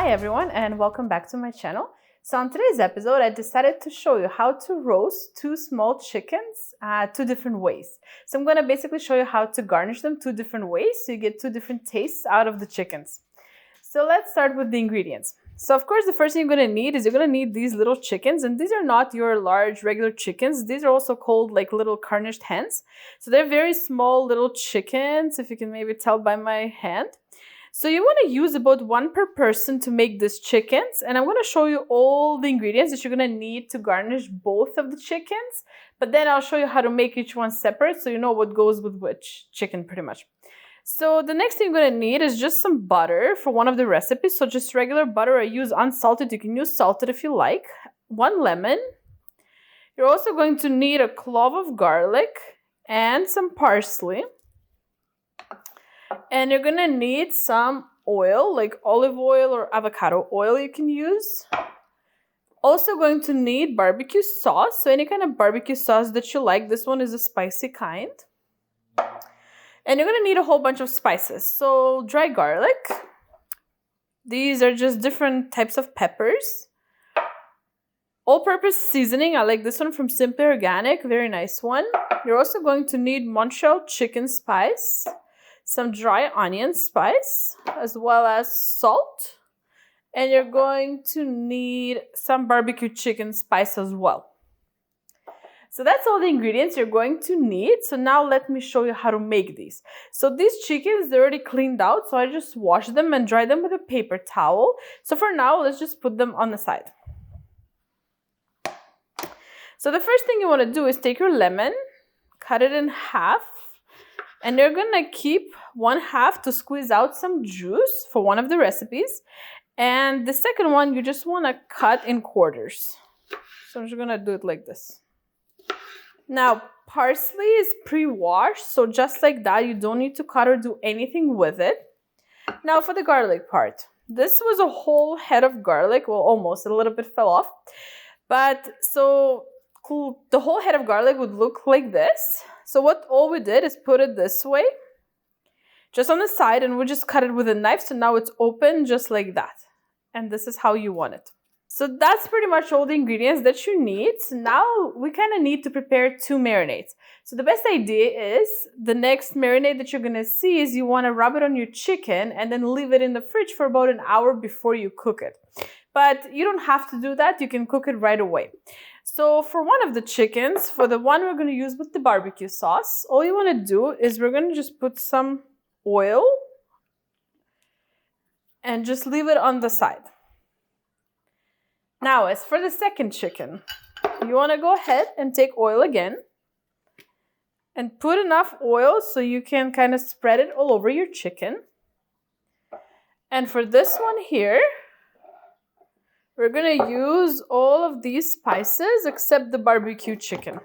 Hi everyone and welcome back to my channel. So on today's episode, I decided to show you how to roast two small chickens two different ways. So I'm going to basically show you how to garnish them two different ways so you get two different tastes out of the chickens. So let's start with the ingredients. So of course, the first thing you're going to need is you're going to need these little chickens, and these are not your large regular chickens. These are also called like little Cornish hens. So they're very small little chickens, if you can maybe tell by my hand. So you want to use about one per person to make these chickens, and I'm going to show you all the ingredients that you're going to need to garnish both of the chickens, but then I'll show you how to make each one separate so you know what goes with which chicken pretty much. So the next thing you're going to need is just some butter for one of the recipes. So just regular butter. I use unsalted. You can use salted if you like. 1 lemon. You're also going to need a clove of garlic and some parsley. And you're going to need some oil, like olive oil or avocado oil you can use. Also going to need barbecue sauce. So any kind of barbecue sauce that you like. This one is a spicy kind. And you're going to need a whole bunch of spices. So dry garlic. These are just different types of peppers. All-purpose seasoning. I like this one from Simply Organic. Very nice one. You're also going to need Montreal chicken spice. Some dry onion spice, as well as salt. And you're going to need some barbecue chicken spice as well. So that's all the ingredients you're going to need. So now let me show you how to make these. So these chickens, they're already cleaned out. So I just wash them and dry them with a paper towel. So for now, let's just put them on the side. So the first thing you want to do is take your lemon, cut it in half. And you're going to keep one half to squeeze out some juice for one of the recipes. And the second one, you just want to cut in quarters. So I'm just going to do it like this. Now, parsley is pre-washed. So just like that, you don't need to cut or do anything with it. Now for the garlic part. This was a whole head of garlic. Well, almost. A little bit fell off. But so the whole head of garlic would look like this. So all we did is put it this way, just on the side, and we just cut it with a knife. So now it's open just like that. And this is how you want it. So that's pretty much all the ingredients that you need. So now we kind of need to prepare two marinades. So the best idea is the next marinade that you're going to see is you want to rub it on your chicken and then leave it in the fridge for about an hour before you cook it. But you don't have to do that. You can cook it right away. So for one of the chickens, for the one we're going to use with the barbecue sauce, all you want to do is we're going to just put some oil and just leave it on the side. Now, as for the second chicken, you want to go ahead and take oil again and put enough oil so you can kind of spread it all over your chicken. And for this one here, we're going to use all of these spices except the barbecue chicken.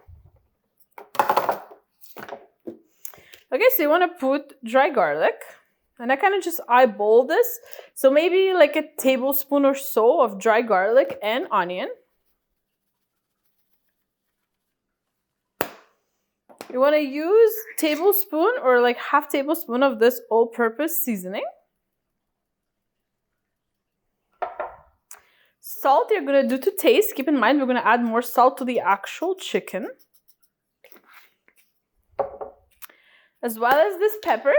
Okay, so you want to put dry garlic. And I kind of just eyeball this. So maybe like a tablespoon or so of dry garlic and onion. You want to use tablespoon or like half tablespoon of this all-purpose seasoning. Salt you're going to do to taste. Keep in mind we're going to add more salt to the actual chicken. As well as this pepper.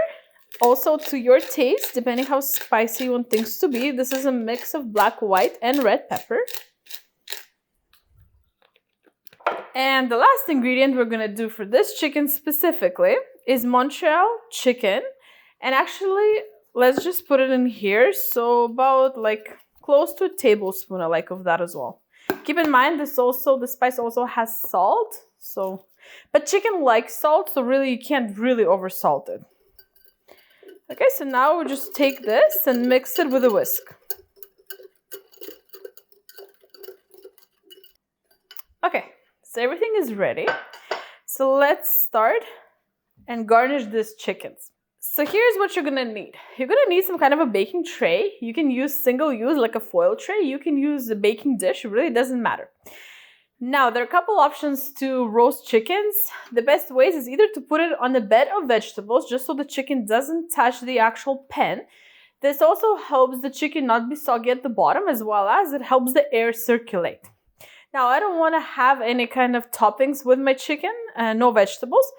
Also to your taste, depending how spicy you want things to be. This is a mix of black, white, and red pepper. And the last ingredient we're going to do for this chicken specifically is Montreal chicken. And actually, let's just put it in here. So about like close to a tablespoon I like of that as well. Keep in mind the spice also has salt. But chicken likes salt, so really you can't really oversalt it. Okay, so now we'll just take this and mix it with a whisk. Okay, so everything is ready. So let's start and garnish these chickens. So here's what you're gonna need. You're gonna need some kind of a baking tray. You can use single use like a foil tray. You can use a baking dish, it really doesn't matter. Now, there are a couple options to roast chickens. The best ways is either to put it on a bed of vegetables just so the chicken doesn't touch the actual pan. This also helps the chicken not be soggy at the bottom, as well as it helps the air circulate. Now, I don't want to have any kind of toppings with my chicken, no vegetables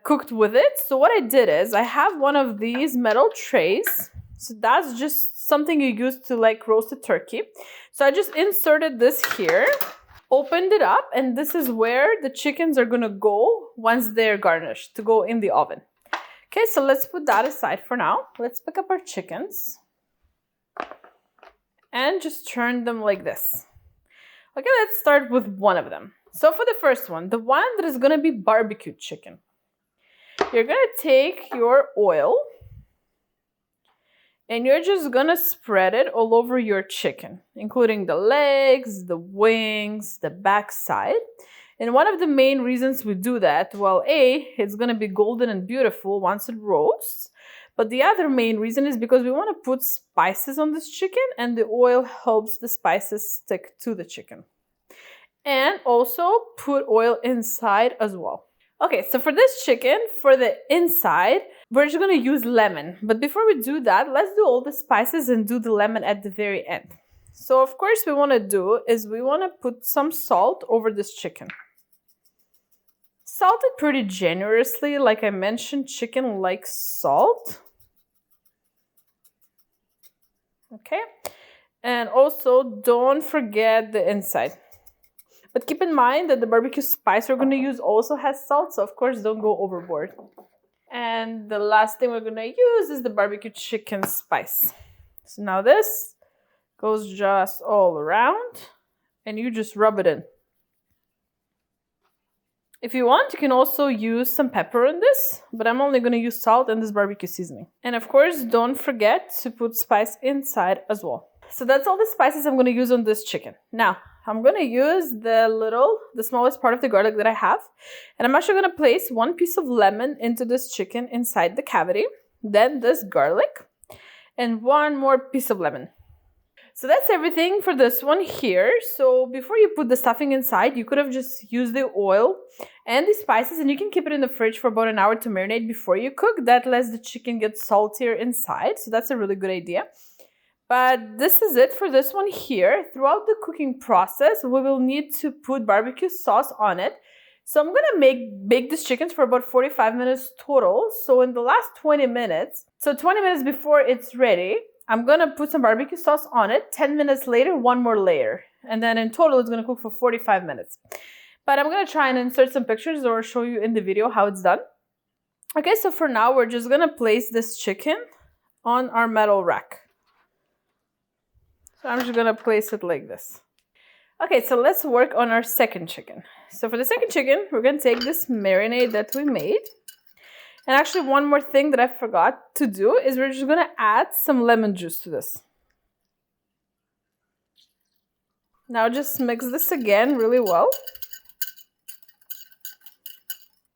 cooked with it. So what I did is I have one of these metal trays. So that's just something you use to like roast a turkey. So I just inserted this here, opened it up, and this is where the chickens are gonna go once they're garnished to go in the oven. Okay, so let's put that aside for now. Let's pick up our chickens and just turn them like this. Okay, let's start with one of them. So for the first one, the one that is gonna be barbecue chicken, you're gonna take your oil and you're just gonna spread it all over your chicken, including the legs, the wings, the backside. And one of the main reasons we do that, well, A, it's gonna be golden and beautiful once it roasts. But the other main reason is because we wanna put spices on this chicken, and the oil helps the spices stick to the chicken. And also put oil inside as well. Okay, so for this chicken, for the inside, we're just gonna use lemon. But before we do that, let's do all the spices and do the lemon at the very end. So of course, we wanna do is we wanna put some salt over this chicken. Salt it pretty generously. Like I mentioned, chicken likes salt. Okay, and also don't forget the inside. But keep in mind that the barbecue spice we're going to use also has salt, so of course don't go overboard. And the last thing we're going to use is the barbecue chicken spice. So now this goes just all around, and you just rub it in. If you want, you can also use some pepper in this, but I'm only going to use salt and this barbecue seasoning. And of course, don't forget to put spice inside as well. So that's all the spices I'm going to use on this chicken. Now, I'm going to use the smallest part of the garlic that I have. And I'm actually going to place one piece of lemon into this chicken inside the cavity. Then this garlic and one more piece of lemon. So that's everything for this one here. So before you put the stuffing inside, you could have just used the oil and the spices, and you can keep it in the fridge for about an hour to marinate before you cook. That lets the chicken get saltier inside. So that's a really good idea. But this is it for this one here. Throughout the cooking process, we will need to put barbecue sauce on it. So I'm gonna bake these chickens for about 45 minutes total. So in the last 20 minutes, so 20 minutes before it's ready, I'm gonna put some barbecue sauce on it. 10 minutes later, one more layer. And then in total, it's gonna cook for 45 minutes. But I'm gonna try and insert some pictures or show you in the video how it's done. Okay, so for now, we're just gonna place this chicken on our metal rack. So I'm just gonna place it like this. Okay, so let's work on our second chicken. So for the second chicken, we're gonna take this marinade that we made. And actually, one more thing that I forgot to do is we're just gonna add some lemon juice to this. Now just mix this again really well.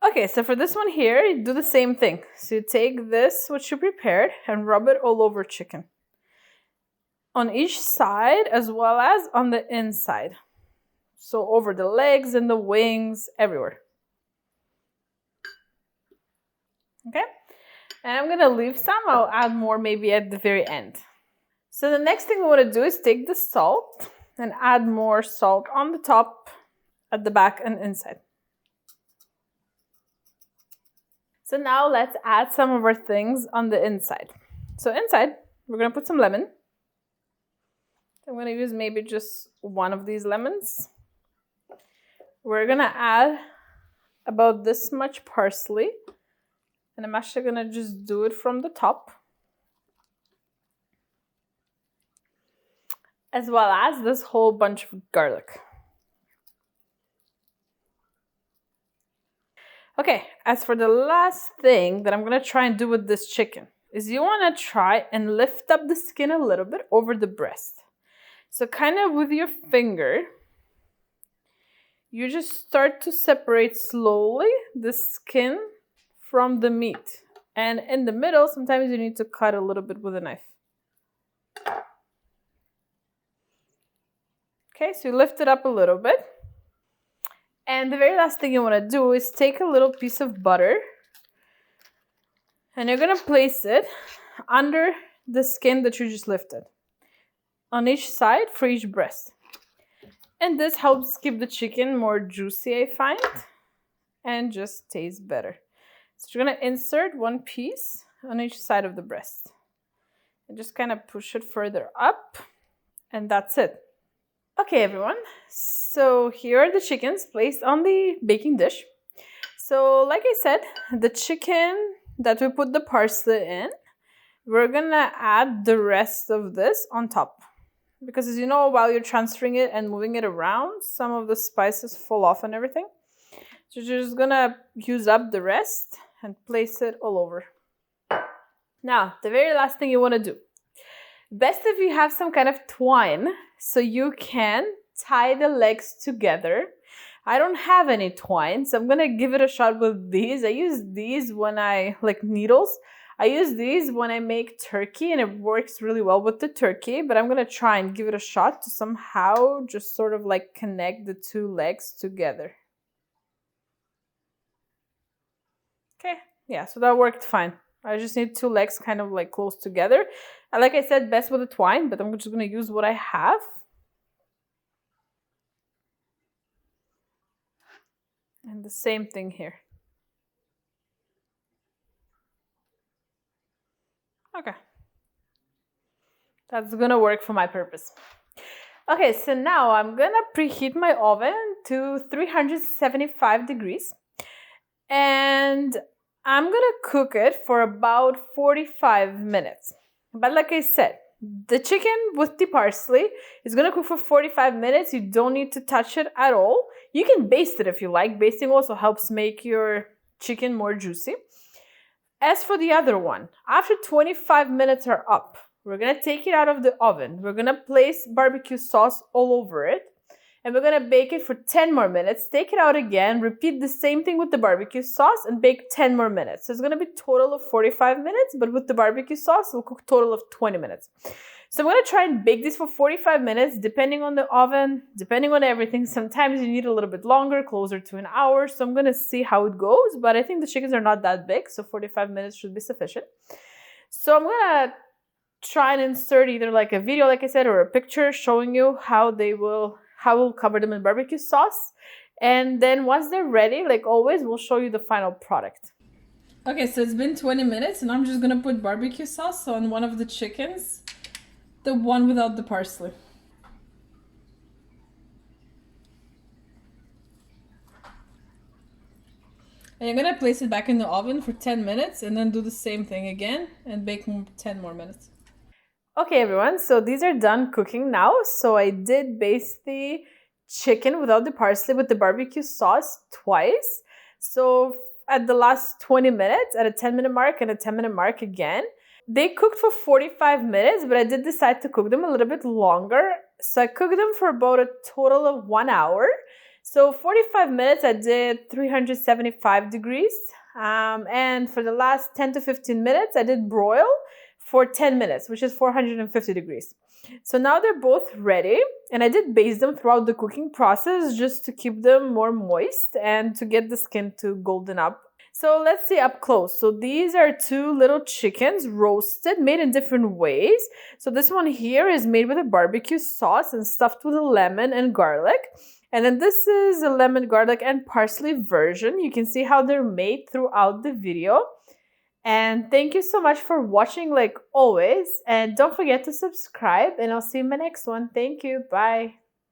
Okay, so for this one here, you do the same thing. So you take this, what you prepared, and rub it all over chicken. On each side as well as on the inside. So over the legs and the wings, everywhere. Okay, and I'm gonna leave some. I'll add more maybe at the very end. So the next thing we want to do is take the salt and add more salt on the top, at the back and inside. So now let's add some of our things on the inside. So inside, we're gonna put some lemon. I'm gonna use maybe just one of these lemons. We're gonna add about this much parsley. And I'm actually gonna just do it from the top. As well as this whole bunch of garlic. Okay, as for the last thing that I'm gonna try and do with this chicken is you wanna try and lift up the skin a little bit over the breast. So kind of with your finger, you just start to separate slowly the skin from the meat. And in the middle, sometimes you need to cut a little bit with a knife. Okay, so you lift it up a little bit. And the very last thing you want to do is take a little piece of butter and you're going to place it under the skin that you just lifted on each side for each breast. And this helps keep the chicken more juicy, I find, and just tastes better. So you're gonna insert one piece on each side of the breast and just kind of push it further up, and that's it. Okay, everyone, so here are the chickens placed on the baking dish. So like I said, the chicken that we put the parsley in, we're gonna add the rest of this on top. Because as you know, while you're transferring it and moving it around, some of the spices fall off and everything. So you're just gonna use up the rest and place it all over. Now, the very last thing you wanna do. Best if you have some kind of twine so you can tie the legs together. I don't have any twine, so I'm gonna give it a shot with these. I use these when I, like needles. I use these when I make turkey and it works really well with the turkey, but I'm gonna try and give it a shot to somehow just sort of like connect the two legs together. Okay, yeah, so that worked fine. I just need two legs kind of like close together. And like I said, best with a twine, but I'm just gonna use what I have. And the same thing here. Okay. That's gonna work for my purpose. Okay, so now I'm gonna preheat my oven to 375 degrees. And I'm gonna cook it for about 45 minutes. But like I said, the chicken with the parsley is gonna cook for 45 minutes. You don't need to touch it at all. You can baste it if you like. Basting also helps make your chicken more juicy. As for the other one, after 25 minutes are up, we're gonna take it out of the oven. We're gonna place barbecue sauce all over it. And we're gonna bake it for 10 more minutes. Take it out again, repeat the same thing with the barbecue sauce and bake 10 more minutes. So it's gonna be a total of 45 minutes, but with the barbecue sauce, we'll cook a total of 20 minutes. So I'm gonna try and bake this for 45 minutes, depending on the oven, depending on everything. Sometimes you need a little bit longer, closer to an hour. So I'm gonna see how it goes, but I think the chickens are not that big, so 45 minutes should be sufficient. So I'm gonna try and insert either like a video, like I said, or a picture showing you how we'll cover them in barbecue sauce. And then once they're ready, like always, we'll show you the final product. Okay, so it's been 20 minutes and I'm just gonna put barbecue sauce on one of the chickens, the one without the parsley. And you're gonna place it back in the oven for 10 minutes and then do the same thing again and bake 10 more minutes. Okay, everyone, so these are done cooking now. So I did baste the chicken without the parsley with the barbecue sauce twice. So at the last 20 minutes, at a 10-minute mark and a 10-minute mark again. They cooked for 45 minutes, but I did decide to cook them a little bit longer. So I cooked them for about a total of 1 hour. So 45 minutes, I did 375 degrees. And for the last 10 to 15 minutes, I did broil for 10 minutes, which is 450 degrees. So now they're both ready, and I did baste them throughout the cooking process just to keep them more moist and to get the skin to golden up. So let's see up close. So these are two little chickens roasted, made in different ways. So this one here is made with a barbecue sauce and stuffed with a lemon and garlic. And then this is a lemon, garlic, and parsley version. You can see how they're made throughout the video. And thank you so much for watching like always. And don't forget to subscribe, and I'll see you in my next one. Thank you. Bye.